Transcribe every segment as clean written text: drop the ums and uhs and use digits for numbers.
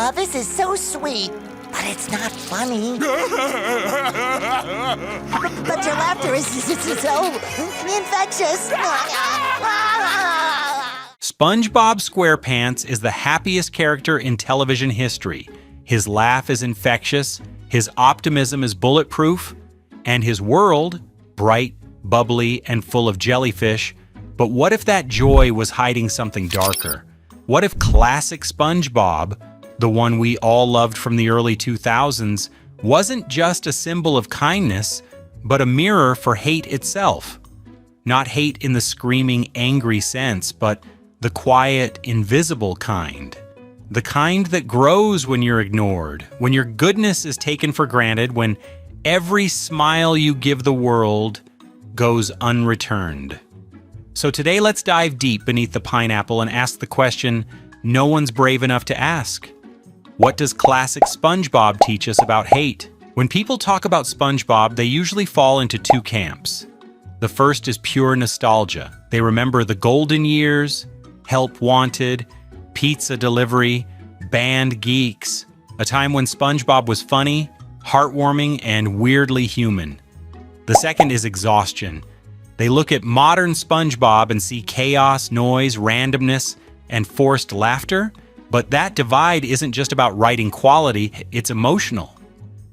Aw, this is so sweet, but it's not funny. But your laughter is so infectious. SpongeBob SquarePants is the happiest character in television history. His laugh is infectious, his optimism is bulletproof, and his world, bright, bubbly, and full of jellyfish. But what if that joy was hiding something darker? What if Classic SpongeBob, the one we all loved from the early 2000s, wasn't just a symbol of kindness, but a mirror for hate itself? Not hate in the screaming, angry sense, but the quiet, invisible kind. The kind that grows when you're ignored, when your goodness is taken for granted, when every smile you give the world goes unreturned. So today let's dive deep beneath the pineapple and ask the question no one's brave enough to ask. What does Classic SpongeBob teach us about hate? When people talk about SpongeBob, they usually fall into two camps. The first is pure nostalgia. They remember the golden years, help wanted, pizza delivery, band geeks, a time when SpongeBob was funny, heartwarming, and weirdly human. The second is exhaustion. They look at modern SpongeBob and see chaos, noise, randomness, and forced laughter, but that divide isn't just about writing quality, it's emotional.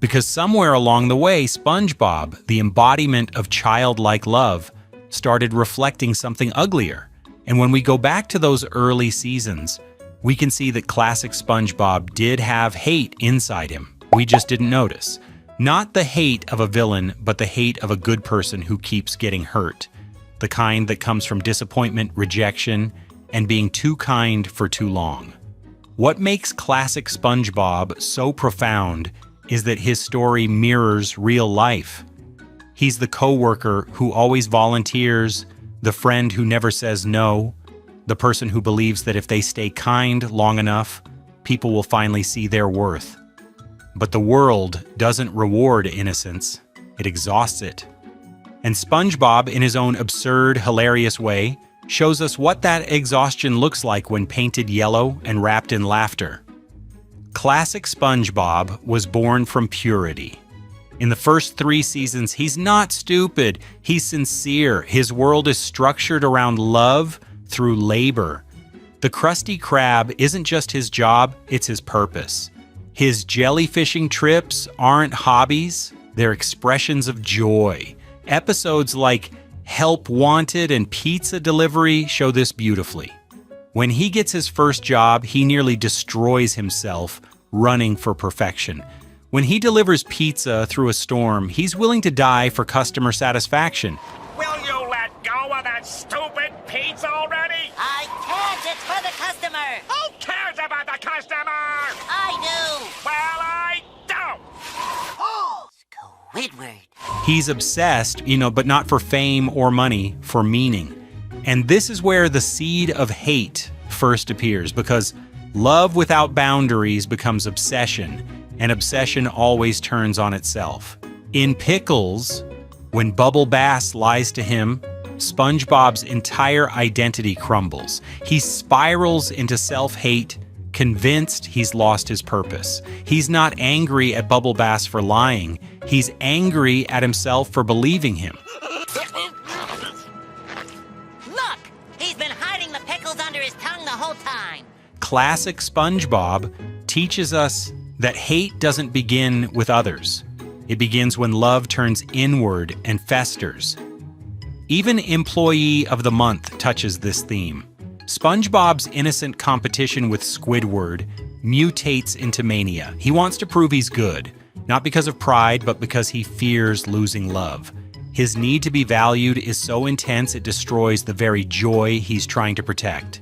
Because somewhere along the way, SpongeBob, the embodiment of childlike love, started reflecting something uglier. And when we go back to those early seasons, we can see that Classic SpongeBob did have hate inside him. We just didn't notice. Not the hate of a villain, but the hate of a good person who keeps getting hurt. The kind that comes from disappointment, rejection, and being too kind for too long. What makes Classic SpongeBob so profound is that his story mirrors real life. He's the coworker who always volunteers, the friend who never says no, the person who believes that if they stay kind long enough, people will finally see their worth. But the world doesn't reward innocence, it exhausts it. And SpongeBob, in his own absurd, hilarious way, shows us what that exhaustion looks like when painted yellow and wrapped in laughter. Classic SpongeBob was born from purity. In the first 3 seasons, he's not stupid, he's sincere. His world is structured around love through labor. The Krusty Krab isn't just his job, it's his purpose. His jellyfishing trips aren't hobbies, they're expressions of joy. Episodes like Help Wanted and Pizza Delivery show this beautifully. When he gets his first job, he nearly destroys himself running for perfection. When he delivers pizza through a storm, he's willing to die for customer satisfaction. Will you let go of that stupid pizza already? I can't, it's for the customer. Who cares about the customer? I do. Well, I don't. Squidward. He's obsessed, but not for fame or money, for meaning. And this is where the seed of hate first appears, because love without boundaries becomes obsession, and obsession always turns on itself. In Pickles, when Bubble Bass lies to him, SpongeBob's entire identity crumbles. He spirals into self-hate, convinced he's lost his purpose. He's not angry at Bubble Bass for lying. He's angry at himself for believing him. Look! He's been hiding the pickles under his tongue the whole time. Classic SpongeBob teaches us that hate doesn't begin with others. It begins when love turns inward and festers. Even Employee of the Month touches this theme. SpongeBob's innocent competition with Squidward mutates into mania. He wants to prove he's good, not because of pride, but because he fears losing love. His need to be valued is so intense it destroys the very joy he's trying to protect.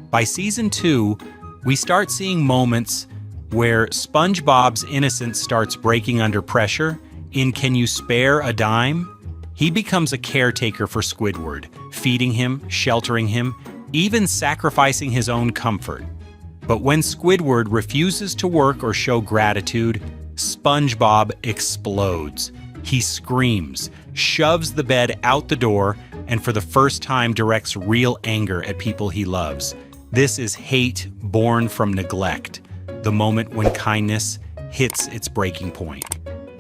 By season 2, we start seeing moments where SpongeBob's innocence starts breaking under pressure. In Can You Spare a Dime? He becomes a caretaker for Squidward, feeding him, sheltering him, even sacrificing his own comfort. But when Squidward refuses to work or show gratitude, SpongeBob explodes. He screams, shoves the bed out the door, and for the first time directs real anger at people he loves. This is hate born from neglect. the moment when kindness hits its breaking point.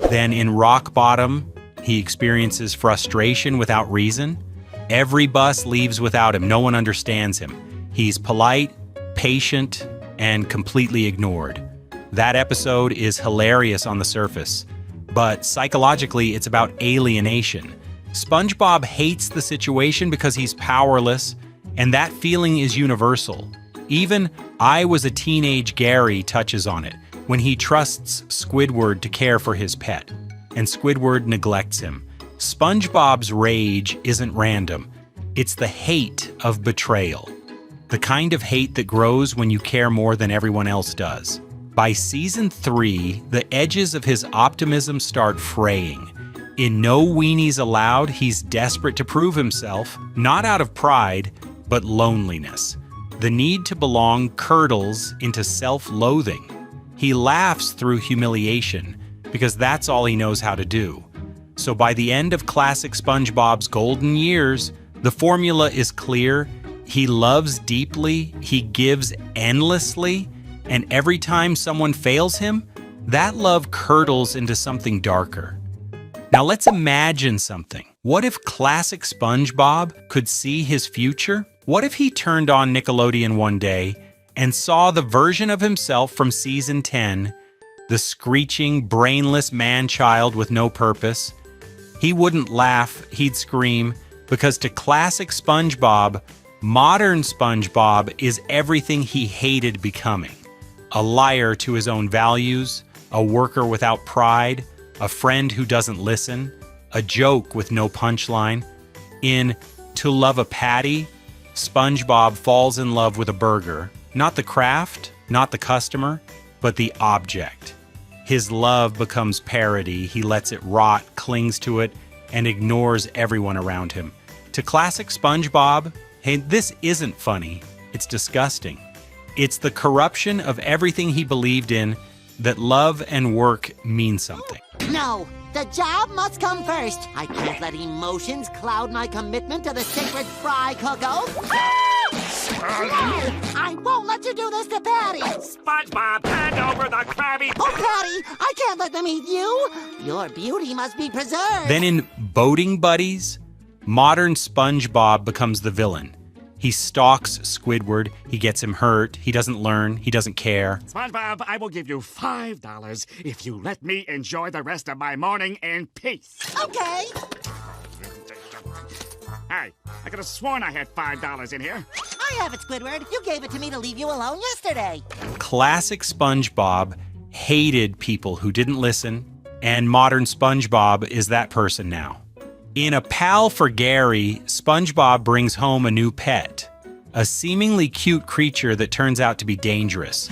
Then in Rock Bottom, he experiences frustration without reason. Every bus leaves without him. No one understands him. He's polite, patient, and completely ignored. That episode is hilarious on the surface, but psychologically, it's about alienation. SpongeBob hates the situation because he's powerless, and that feeling is universal. Even I Was a Teenage Gary touches on it when he trusts Squidward to care for his pet, and Squidward neglects him. SpongeBob's rage isn't random. It's the hate of betrayal. The kind of hate that grows when you care more than everyone else does. By season 3, the edges of his optimism start fraying. In No Weenies Allowed, he's desperate to prove himself, not out of pride, but loneliness. The need to belong curdles into self-loathing. He laughs through humiliation, because that's all he knows how to do. So by the end of Classic SpongeBob's golden years, the formula is clear. He loves deeply, he gives endlessly, and every time someone fails him, that love curdles into something darker. Now let's imagine something. What if Classic SpongeBob could see his future? What if he turned on Nickelodeon one day and saw the version of himself from season 10, the screeching, brainless man-child with no purpose? He wouldn't laugh, he'd scream, because to Classic SpongeBob, modern SpongeBob is everything he hated becoming. A liar to his own values, a worker without pride, a friend who doesn't listen, a joke with no punchline. In To Love a Patty, SpongeBob falls in love with a burger, not the craft, not the customer, but the object. His love becomes parody, he lets it rot, clings to it, and ignores everyone around him. To Classic SpongeBob, hey, this isn't funny, it's disgusting. It's the corruption of everything he believed in, that love and work mean something. No, the job must come first. I can't let emotions cloud my commitment to the sacred fry cook-off. I won't let you do this to Patty. SpongeBob, hand over the Krabby. Oh, Patty, I can't let them eat you. Your beauty must be preserved. Then in Boating Buddies, modern SpongeBob becomes the villain. He stalks Squidward, he gets him hurt, he doesn't learn, he doesn't care. SpongeBob, I will give you $5 if you let me enjoy the rest of my morning in peace. Okay. Hey, I could have sworn I had $5 in here. I have it, Squidward. You gave it to me to leave you alone yesterday. Classic SpongeBob hated people who didn't listen, and modern SpongeBob is that person now. In A Pal for Gary, SpongeBob brings home a new pet, a seemingly cute creature that turns out to be dangerous.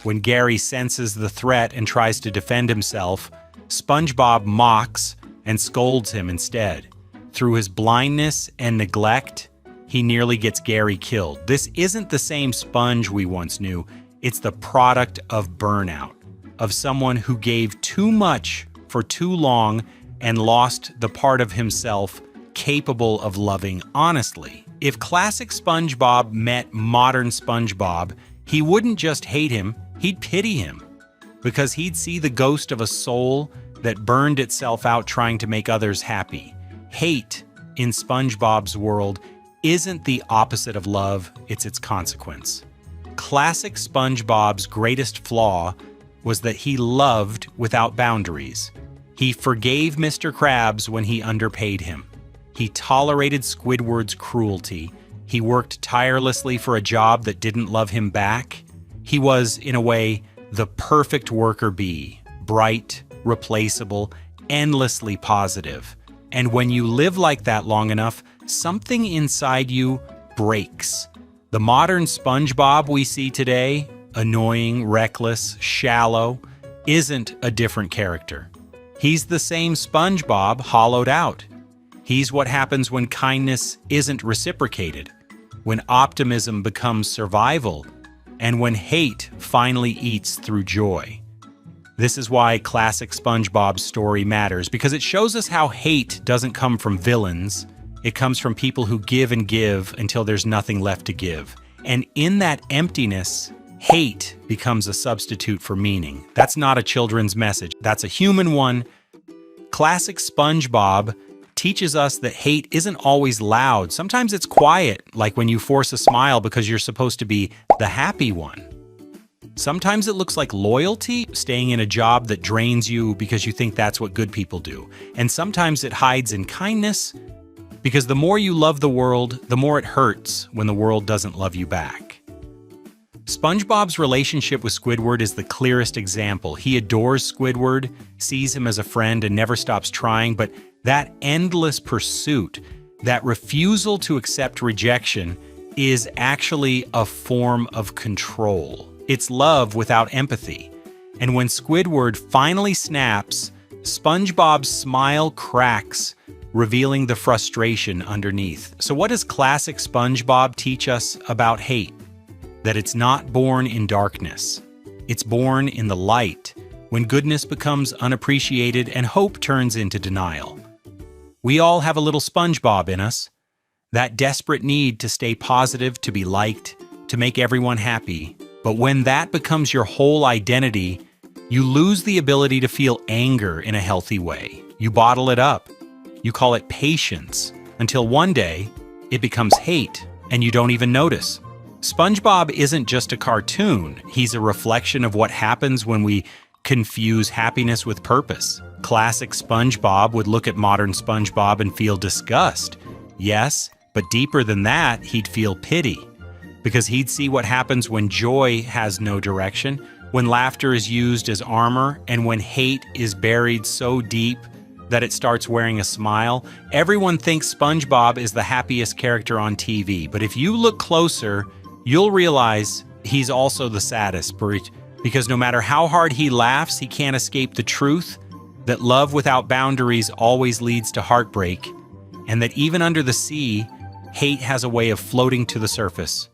When Gary senses the threat and tries to defend himself, SpongeBob mocks and scolds him instead. Through his blindness and neglect, he nearly gets Gary killed. This isn't the same Sponge we once knew. It's the product of burnout, of someone who gave too much for too long and lost the part of himself capable of loving honestly. If Classic SpongeBob met modern SpongeBob, he wouldn't just hate him, he'd pity him, because he'd see the ghost of a soul that burned itself out trying to make others happy. Hate, in SpongeBob's world, isn't the opposite of love, it's its consequence. Classic SpongeBob's greatest flaw was that he loved without boundaries. He forgave Mr. Krabs when he underpaid him. He tolerated Squidward's cruelty. He worked tirelessly for a job that didn't love him back. He was, in a way, the perfect worker bee, bright, replaceable, endlessly positive. And when you live like that long enough, something inside you breaks. The modern SpongeBob we see today, annoying, reckless, shallow, isn't a different character. He's the same SpongeBob hollowed out. He's what happens when kindness isn't reciprocated, when optimism becomes survival, and when hate finally eats through joy. This is why Classic SpongeBob's story matters, because it shows us how hate doesn't come from villains. It comes from people who give and give until there's nothing left to give. And in that emptiness, hate becomes a substitute for meaning. That's not a children's message. That's a human one. Classic SpongeBob teaches us that hate isn't always loud. Sometimes it's quiet, like when you force a smile because you're supposed to be the happy one. Sometimes it looks like loyalty, staying in a job that drains you because you think that's what good people do. And sometimes it hides in kindness, because the more you love the world, the more it hurts when the world doesn't love you back. SpongeBob's relationship with Squidward is the clearest example. He adores Squidward, sees him as a friend, and never stops trying, but that endless pursuit, that refusal to accept rejection, is actually a form of control. It's love without empathy. And when Squidward finally snaps, SpongeBob's smile cracks, revealing the frustration underneath. So what does classic SpongeBob teach us about hate? That it's not born in darkness. It's born in the light, when goodness becomes unappreciated and hope turns into denial. We all have a little SpongeBob in us. That desperate need to stay positive, to be liked, to make everyone happy. But when that becomes your whole identity, you lose the ability to feel anger in a healthy way. You bottle it up. You call it patience, until one day it becomes hate and you don't even notice. SpongeBob isn't just a cartoon. He's a reflection of what happens when we confuse happiness with purpose. Classic SpongeBob would look at modern SpongeBob and feel disgust. Yes, but deeper than that, he'd feel pity. Because he'd see what happens when joy has no direction, when laughter is used as armor, and when hate is buried so deep that it starts wearing a smile. Everyone thinks SpongeBob is the happiest character on TV, but if you look closer, you'll realize he's also the saddest, because no matter how hard he laughs, he can't escape the truth that love without boundaries always leads to heartbreak, and that even under the sea, hate has a way of floating to the surface.